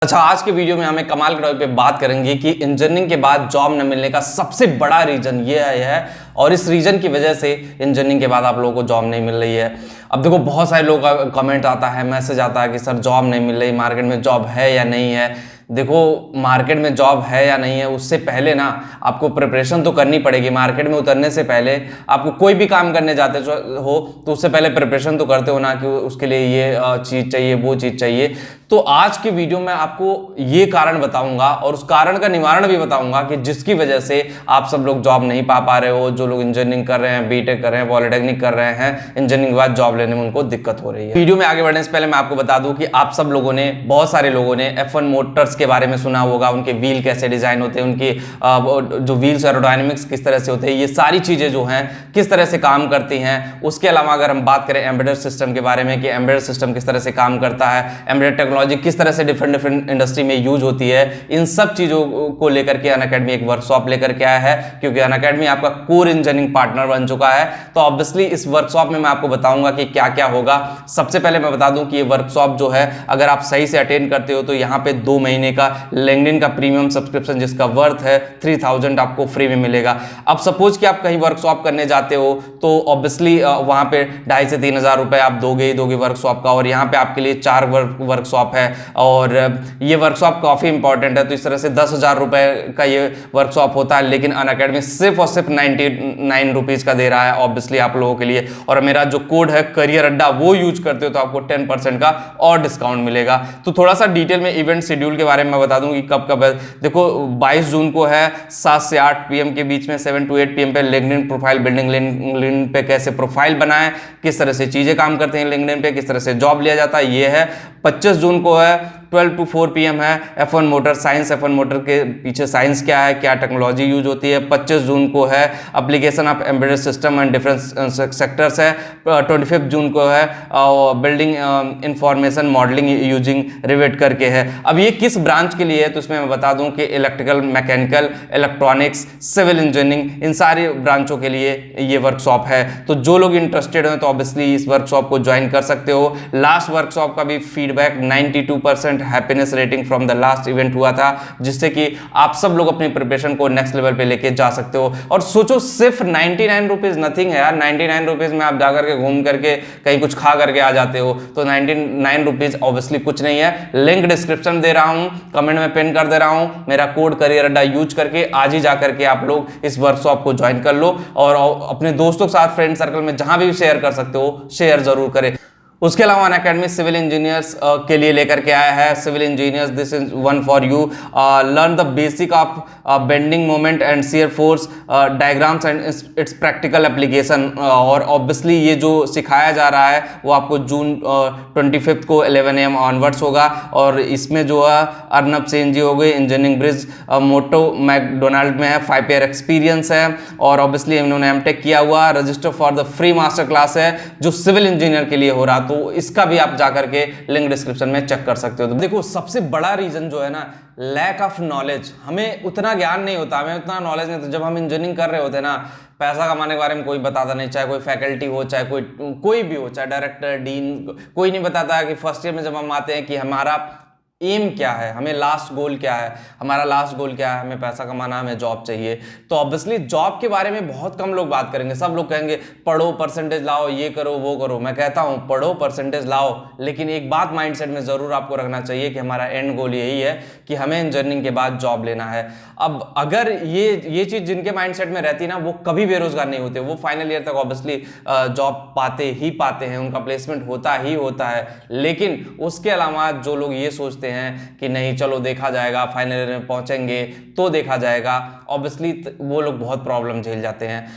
अच्छा, आज के वीडियो में हमें कमाल के टॉपिक पे बात करेंगे कि इंजीनियरिंग के बाद जॉब न मिलने का सबसे बड़ा रीजन ये है और इस रीजन की वजह से इंजीनियरिंग के बाद आप लोगों को जॉब नहीं मिल रही है। अब देखो, बहुत सारे लोगों का कमेंट आता है, मैसेज आता है कि सर जॉब नहीं मिल रही, मार्केट में जॉब है या नहीं है। देखो, मार्केट में जॉब है या नहीं है उससे पहले ना आपको प्रिपरेशन तो करनी पड़ेगी। मार्केट में उतरने से पहले आपको कोई भी काम करने जाते हो तो उससे पहले प्रिपरेशन तो करते हो ना कि उसके लिए ये चीज़ चाहिए, वो चीज़ चाहिए। तो आज की वीडियो में आपको ये कारण बताऊंगा और उस कारण का निवारण भी बताऊंगा कि जिसकी वजह से आप सब लोग जॉब नहीं पा पा रहे हो। जो लोग इंजीनियरिंग कर रहे हैं, बीटेक कर रहे हैं, पॉलिटेक्निक कर रहे हैं, इंजीनियरिंग के बाद जॉब लेने में उनको दिक्कत हो रही है। वीडियो में आगे बढ़ने से पहले मैं आपको बता दूं कि आप सब लोगों ने, बहुत सारे लोगों ने F1 मोटर्स के बारे में सुना होगा। उनके व्हील कैसे डिजाइन होते हैं, उनकी जो व्हील्स एरोडायनेमिक्स किस तरह से होते हैं, ये सारी चीजें जो हैं किस तरह से काम करती हैं। उसके अलावा अगर हम बात करें एम्बेडेड सिस्टम के बारे में कि एम्बेडेड सिस्टम किस तरह से काम करता है, एम्बेडेड टेक्नोलॉजी किस तरह से डिफरेंट इंडस्ट्री में यूज होती है, इन सब चीजों को लेकर के अनअकैडमी एक वर्कशॉप लेकर के आया है। क्योंकि अनअकैडमी आपका कोर इंजीनियरिंग पार्टनर बन चुका है, तो ऑब्वियसली इस वर्कशॉप में मैं आपको बताऊंगा कि क्या क्या होगा। सबसे पहले मैं बता दूं कि ये वर्कशॉप जो है, अगर आप सही से अटेंड करते हो तो यहाँ पे 2 महीने का लिंक्डइन का प्रीमियम सब्सक्रिप्शन जिसका वर्थ है 3000 आपको फ्री में मिलेगा। अब सपोज कि आप कहीं वर्कशॉप करने जाते हो तो ऑब्वियसली वहां पे 2500 से 3000 रुपए आप दोगे ही दोगे वर्कशॉप का, और यहाँ पे आपके लिए 4 वर्कशॉप है और ये वर्कशॉप काफी इंपॉर्टेंट है। तो इस तरह से 10,000 रुपए का ये वर्कशॉप होता है, लेकिन अनअकैडमी सिर्फ और सिर्फ 99 रुपीज का दे रहा है ऑब्वियसली आप लोगों के लिए। और मेरा जो कोड है करियर अड्डा वो यूज करते हो तो आपको 10% का और डिस्काउंट मिलेगा। तो थोड़ा सा डिटेल में इवेंट शेड्यूल के बारे में मैं बता दूं कि कब कब है। देखो, 22 जून को है 7 से 8 PM के बीच में, 7 to 8 PM पे लिंक्डइन प्रोफाइल बिल्डिंग, लिंक्डइन पे कैसे प्रोफाइल बनाएं, किस तरह से चीजें काम करते हैं लिंक्डइन पे, किस तरह से जॉब लिया जाता है, ये है। 25 जून को है 12 to 4 PM है F1 motor science, F1 motor के पीछे साइंस क्या है, क्या टेक्नोलॉजी यूज होती है। 25 जून को है application of embedded system and different sectors है। 25 जून को है building information modelling using rivet करके है। अब ये किस ब्रांच के लिए है तो इसमें मैं बता दूं कि electrical, mechanical, electronics, civil engineering, इन सारी ब्रांचों के लिए ये वर्कशॉप है। तो जो लोग इंटरेस्टेड हैं तो ऑब्वियसली इस वर्कशॉप को ज्वाइन कर सकते हो। लास्ट वर्कशॉप का भी feedback 92% happiness rating from the last event हुआ था, जिससे कि आप सब लोग अपनी प्रिपरेशन को नेक्स्ट लेवल पे लेके जा सकते हो। और सोचो, सिर्फ 99 रुपीज नथिंग है यार। 99 रुपीज में आप जाकर के घूम करके कहीं कुछ खा करके आ जाते हो, तो 99 रुपीज ऑब्वियसली कुछ नहीं है। लिंक डिस्क्रिप्शन दे रहा हूं, कमेंट में पिन कर दे रहा हूं, मेरा कोड करियर अड्डा यूज करके आज ही जाकर के आप लोग इस वर्कशॉप को ज्वाइन कर लो और अपने दोस्तों के साथ, फ्रेंड सर्कल में जहां भी शेयर कर सकते हो शेयर जरूर करें। उसके अलावा अनअकैडमी सिविल इंजीनियर्स के लिए लेकर के आया है civil engineers, this is one for you. Learn the basic of bending moment and shear force diagrams and its practical application. और ऑब्वियसली ये जो सिखाया जा रहा है वो आपको जून 25 को 11 AM ऑनवर्ड्स होगा। और इसमें जो है अर्नब सेन जी हो गए, इंजीनियरिंग ब्रिज, मोटो मैकडोनाल्ड में है, 5 ईयर एक्सपीरियंस है और ऑब्वियसली इन्होंने एमटेक किया हुआ। Register for the free master class है जो सिविल इंजीनियर के लिए हो रहा, तो इसका भी आप जाकर के लिंक डिस्क्रिप्शन में चेक कर सकते हो। तो देखो, सबसे बड़ा रीजन जो है ना, लैक ऑफ नॉलेज। हमें उतना ज्ञान नहीं होता, हमें उतना नॉलेज नहीं होता। जब हम इंजीनियरिंग कर रहे होते हैं ना, पैसा कमाने के बारे में कोई बताता नहीं, चाहे कोई फैकल्टी हो, चाहे कोई भी हो, चाहे डायरेक्टर, डीन, कोई नहीं बताता कि फर्स्ट ईयर में जब हम आते हैं कि हमारा एम क्या है, हमें लास्ट गोल क्या है, हमारा लास्ट गोल क्या है, हमें पैसा कमाना, हमें जॉब चाहिए। तो ऑब्वियसली जॉब के बारे में बहुत कम लोग बात करेंगे। सब लोग कहेंगे पढ़ो, परसेंटेज लाओ, ये करो, वो करो। मैं कहता हूं पढ़ो, परसेंटेज लाओ, लेकिन एक बात माइंडसेट में जरूर आपको रखना चाहिए कि हमारा एंड गोल यही है कि हमें इंजीनियरिंग के बाद जॉब लेना है। अब अगर ये चीज जिनके माइंडसेट में रहती है ना, वो कभी बेरोजगार नहीं होते। वो फाइनल ईयर तक ऑब्वियसली जॉब पाते हैं, उनका प्लेसमेंट होता ही होता है। लेकिन उसके अलावा जो लोग ये सोचते हैं कि नहीं चलो देखा जाएगा, फाइनल ईयर में पहुंचेंगे तो देखा जाएगा, ऑब्वियसली वो लोग बहुत प्रॉब्लम झेल जाते हैं।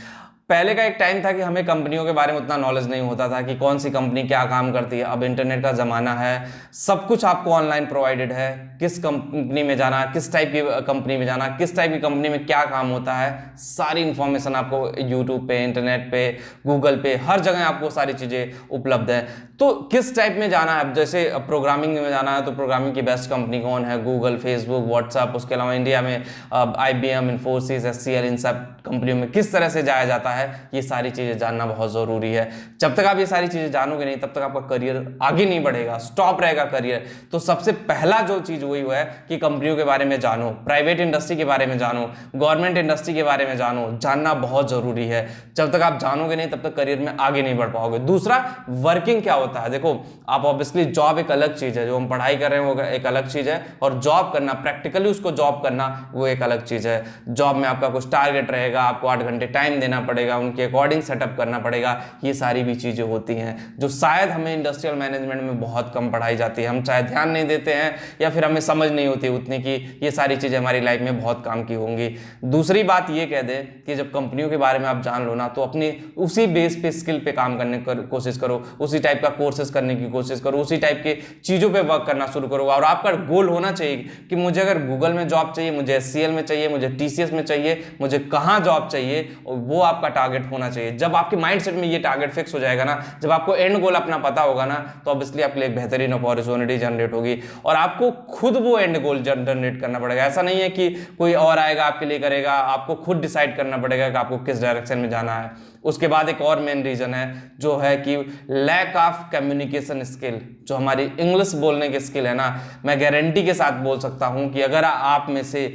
पहले का एक टाइम था कि हमें कंपनियों के बारे में उतना नॉलेज नहीं होता था कि कौन सी कंपनी क्या काम करती है। अब इंटरनेट का ज़माना है, सब कुछ आपको ऑनलाइन प्रोवाइडेड है। किस कंपनी में जाना, किस टाइप की कंपनी में जाना, किस टाइप की कंपनी में क्या काम होता है, सारी इंफॉर्मेशन आपको यूट्यूब पे, इंटरनेट पे, गूगल पे, हर जगह आपको सारी चीज़ें उपलब्ध है। तो किस टाइप में जाना है, जैसे प्रोग्रामिंग में जाना है तो प्रोग्रामिंग की बेस्ट कंपनी कौन है, गूगल, फेसबुक, व्हाट्सएप, उसके अलावा इंडिया में IBM, इन्फोसिस, HCL, इन सब कंपनियों में किस तरह से जाया जाता है, ये सारी चीज़ें जानना बहुत ज़रूरी है। जब तक आप ये सारी चीज़ें जानोगे नहीं तब तक आपका करियर आगे नहीं बढ़ेगा, स्टॉप रहेगा करियर। तो सबसे पहला जो चीज़ वही है कि कंपनियों के बारे में जानो, प्राइवेट इंडस्ट्री के बारे में जानो, गवर्नमेंट इंडस्ट्री के बारे में जानो, जानना बहुत ज़रूरी है। जब तक आप जानोगे नहीं तब तक करियर में आगे नहीं बढ़ पाओगे। दूसरा, वर्किंग क्या होता है। देखो आप ऑब्वियसली जॉब एक अलग चीज़ है, जो हम पढ़ाई कर रहे हैं वो एक अलग चीज़ है, और जॉब करना, प्रैक्टिकली उसको जॉब करना, वो एक अलग चीज़ है। जॉब में आपका कुछ टारगेट रहेगा, आपको 8 घंटे टाइम देना पड़ेगा, उनके अकॉर्डिंग सेटअप करना पड़ेगा, ये सारी भी चीज़ें होती हैं जो शायद हमें इंडस्ट्रियल मैनेजमेंट में बहुत कम पढ़ाई जाती है। हम चाहे ध्यान नहीं देते हैं या फिर हमें समझ नहीं होती उतनी कि ये सारी चीज़ें हमारी लाइफ में बहुत काम की होंगी। दूसरी बात ये कह दें कि जब कंपनियों के बारे में आप जान लो ना तो अपनी उसी बेस पे स्किल पे काम करने की कोशिश करो, उसी टाइप का कोर्सेज करने की कोशिश करो, उसी टाइप के चीज़ों पे वर्क करना शुरू करो। और आपका गोल होना चाहिए कि मुझे अगर गूगल में जॉब चाहिए, मुझे HCL में चाहिए, मुझे TCS में चाहिए, मुझे कहाँ जॉब चाहिए, और वो आपका टारगेट होना चाहिए। जब आपके माइंडसेट में ये टारगेट फिक्स हो जाएगा ना, जब आपको एंड गोल अपना पता होगा ना, तो ऑब्वियसली आपके लिए एक बेहतरीन अपॉर्चुनिटी जनरेट होगी और आपको खुद वो एंड गोल जनरेट करना पड़ेगा। ऐसा नहीं है कि कोई और आएगा आपके लिए करेगा, आपको खुद डिसाइड करना पड़ेगा कि आपको किस डायरेक्शन में जाना है। उसके बाद एक और मेन रीजन है जो है कि लैक ऑफ कम्युनिकेशन स्किल। जो हमारी इंग्लिश बोलने की स्किल है ना, मैं गारंटी के साथ बोल सकता हूं कि अगर आप में से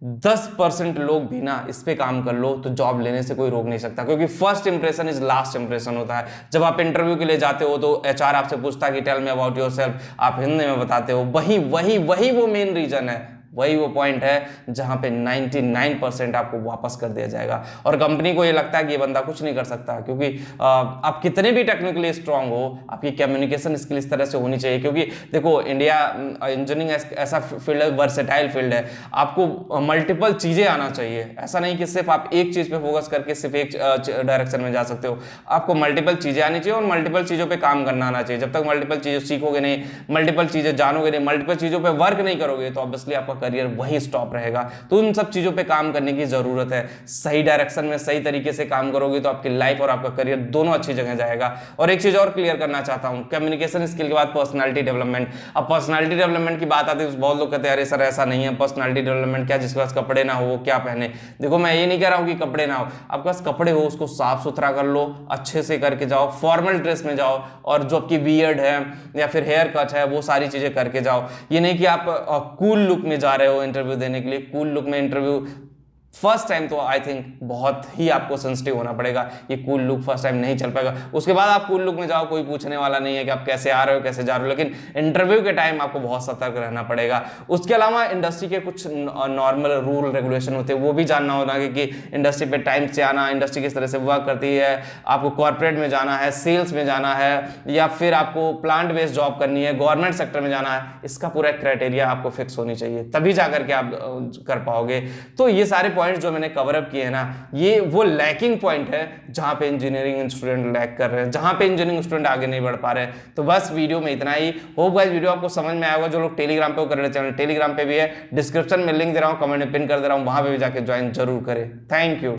10% लोग भी ना इस पे काम कर लो तो जॉब लेने से कोई रोक नहीं सकता, क्योंकि first impression is last impression होता है। जब आप इंटरव्यू के लिए जाते हो तो HR आपसे पूछता है कि टेल मी अबाउट योरसेल्फ, आप हिंदी में बताते हो। वही वो मेन रीजन है, वही वो पॉइंट है जहां पे 99% आपको वापस कर दिया जाएगा और कंपनी को ये लगता है कि ये बंदा कुछ नहीं कर सकता, क्योंकि आप कितने भी टेक्निकली स्ट्रांग हो, आपकी कम्युनिकेशन स्किल इस तरह से होनी चाहिए। क्योंकि देखो इंडिया इंजीनियरिंग ऐसा फील्ड है, वर्सेटाइल फील्ड है, आपको मल्टीपल चीजें आना चाहिए। ऐसा नहीं कि सिर्फ आप एक चीज पे फोकस करके सिर्फ एक डायरेक्शन में जा सकते हो, आपको मल्टीपल चीजें आनी चाहिए और मल्टीपल चीजों पर काम करना आना चाहिए। जब तक मल्टीपल चीजें सीखोगे नहीं, मल्टीपल चीजें जानोगे नहीं, मल्टीपल चीजों पर वर्क नहीं करोगे तो ऑब्वियसली आपका करियर वहीं स्टॉप रहेगा। तो उन सब चीजों पे काम करने की जरूरत है। सही डायरेक्शन में सही तरीके से काम करोगे तो आपकी लाइफ और आपका करियर दोनों अच्छी जगह जाएगा। और एक चीज और क्लियर करना चाहता हूं, कम्युनिकेशन स्किल के बाद पर्सनालिटी डेवलपमेंट। अब पर्सनालिटी डेवलपमेंट की बात आती है तो बहुत लोग कहते हैं अरे सर ऐसा नहीं है, पर्सनालिटी डेवलपमेंट क्या, जिसके पास कपड़े ना हो वो क्या पहने। देखो मैं ये नहीं कह रहा हूं कि कपड़े ना हो, आपके पास कपड़े हो उसको साफ सुथरा कर लो, अच्छे से करके जाओ, फॉर्मल ड्रेस में जाओ, और जो आपकी बियर्ड है या फिर हेयर कट है वो सारी चीजें करके जाओ। ये नहीं कि आप कूल लुक में जा रहे हो इंटरव्यू देने के लिए। कूल लुक में इंटरव्यू फर्स्ट टाइम तो आई थिंक बहुत ही आपको सेंसिटिव होना पड़ेगा, ये कूल लुक फर्स्ट टाइम नहीं चल पाएगा। उसके बाद आप कूल लुक में जाओ, कोई पूछने वाला नहीं है कि आप कैसे आ रहे हो कैसे जा रहे हो, लेकिन इंटरव्यू के टाइम आपको बहुत सतर्क रहना पड़ेगा। उसके अलावा इंडस्ट्री के कुछ नॉर्मल रूल रेगुलेशन होते हैं वो भी जानना होना कि इंडस्ट्री पे टाइम से आना, इंडस्ट्री किस तरह से वर्क करती है, आपको कॉर्पोरेट में जाना है, सेल्स में जाना है, या फिर आपको प्लांट बेस्ड जॉब करनी है, गवर्नमेंट सेक्टर में जाना है, इसका पूरा क्राइटेरिया आपको फिक्स होनी चाहिए, तभी जाकर के आप कर पाओगे। तो ये सारे पॉइंट जो मैंने कवर अप किए हैं ना, ये वो लैकिंग पॉइंट है जहां पे इंजीनियरिंग स्टूडेंट लैक कर रहे हैं, जहां पे इंजीनियरिंग स्टूडेंट आगे नहीं बढ़ पा रहे हैं। तो बस वीडियो में इतना ही। होप गाइस वीडियो आपको समझ में आएगा। जो लोग टेलीग्राम पे वो कर रहे हैं, चैनल टेलीग्राम पे भी है, डिस्क्रिप्शन में लिंक दे रहा हूं, कमेंट में पिन कर दे रहा हूं, वहां पे भी जाके ज्वाइन जरूर करें। Thank you.